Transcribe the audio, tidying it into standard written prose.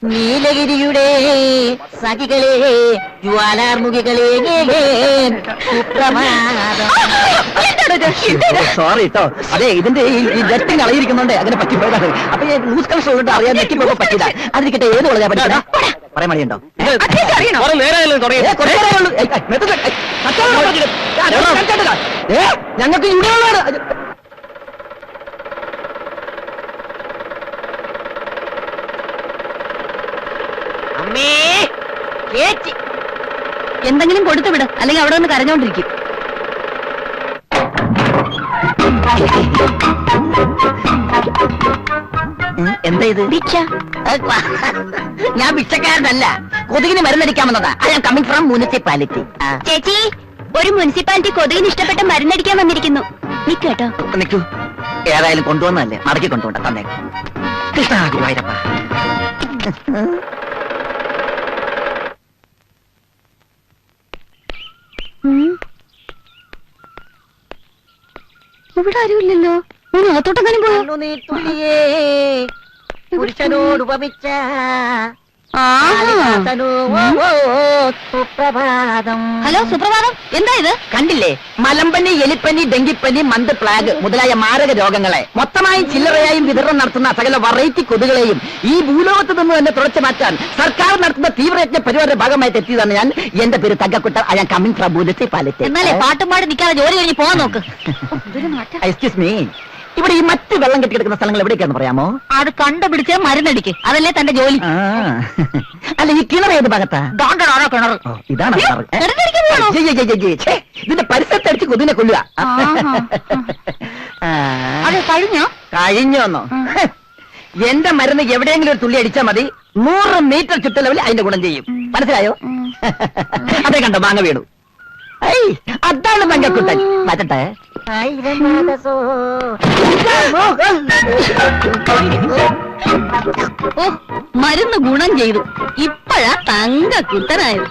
നീലഗിരിയുടെ സഖികളെ ജ്വാലാർമുഖികളെ sorry കേട്ടോ. അതെ, ഇതിന്റെ ഈ ജസ്റ്റിംഗ് അളയിരിക്കുന്നുണ്ട്, അങ്ങനെ പറ്റിപ്പോയതാണ്. അപ്പൊ ന്യൂസ് കണക്ഷൻ ഉള്ളത് അറിയാൻ നെറ്റിപ്പോ പറ്റില്ല. അതിരിക്കട്ടെ, ഏത് കോളേജാ പഠിച്ചത് പറയാൻ മടിയുണ്ടോ? ഞങ്ങൾക്ക് യൂണിയനാണ്. അമ്മേ ചേച്ചി, എന്തെങ്കിലും കൊടുത്തു വിട്, അല്ലെങ്കിൽ അവിടെ നിന്ന് കരഞ്ഞോണ്ടിരിക്കും. എന്താ ഇത്? ഭിക്ഷ. ഞാൻ ഭിക്ഷക്കാരനല്ല, കൊതുകിന് മരുന്നടിക്കാൻ വന്നതാ. I am coming from municipality. ചേച്ചി, ഒരു മുനിസിപ്പാലിറ്റി കൊതുകിന് ഇഷ്ടപ്പെട്ട മരുന്നടിക്കാൻ വന്നിരിക്കുന്നു. നിക്കേട്ടോ. നിൽക്കൂ, ഏതായാലും കൊണ്ടുവന്നല്ലേ, മടക്കി കൊണ്ടുപോണ്ട. തന്നെ കൃഷ്ണ ഗുരുവായൂരപ്പ. ഇവിടെ ആരുമില്ലല്ലോ. അകത്തോട്ടെങ്ങാനും പോയോ? കണ്ണുനീർത്തുള്ളിയേ പുരുഷനോട് ഉപമിച്ച സുപ്രഭാതം. ഹലോ, സുപ്രഭാതം. എന്താ ഇത്? കണ്ടില്ലേ, മലമ്പനി, എലിപ്പനി, ഡെങ്കിപ്പനി, മന്ത്, പ്ലാഗ് മുതലായ മാരക രോഗങ്ങളെ മൊത്തമായും ചില്ലറയായും വിതരണം നടത്തുന്ന സകല വെറൈറ്റി കൊതുകളെയും ഈ ഭൂലോകത്ത് നിന്ന് തന്നെ തുടച്ചു മാറ്റാൻ സർക്കാർ നടത്തുന്ന തീവ്രയജ്ഞ പരിപാടിയുടെ ഭാഗമായിട്ട് എത്തിയതാണ് ഞാൻ. എന്റെ പേര് Thankakutta. I am coming from municipality. എന്നാലേ പാട്ടും പാടി നിൽക്കാതെ ജോലി കഴിഞ്ഞ് പോകാൻ നോക്ക്. എക്സ്ക്യൂസ് മീ, ഇവിടെ ഈ മറ്റ് വെള്ളം കെട്ടിക്കിടക്കുന്ന സ്ഥലങ്ങൾ എവിടേക്കാന്ന് പറയാമോ? അത് കണ്ടുപിടിച്ച് മരുന്നടിക്ക്, അതല്ലേ തന്റെ ജോലി. അല്ല, ഈ കിണർ ഏത് ഭാഗത്താ? കിണർ. ഇതാണ് കിണർ. കിണറ്റിലേക്ക് പോകണോ? ഇതിന്റെ പരിസരത്തടിച്ച് കൊതിനെ കൊല്ലുക. അത് കഴിഞ്ഞോ? കഴിഞ്ഞോന്നോ? എന്റെ മരുന്ന് എവിടെയെങ്കിലും ഒരു തുള്ളി അടിച്ചാൽ മതി, 100 മീറ്റർ ചുറ്റളവിൽ അതിന്റെ ഗുണം ചെയ്യും. മനസ്സിലായോ? അതേ കണ്ടോ, മാങ്ങ വീണു. അതാണ് തങ്കക്കുട്ടൻ. മാറ്റട്ടെ. ഓ, മരുന്ന് ഗുണം ചെയ്തു. ഇപ്പഴാ തങ്കക്കുട്ടനായത്.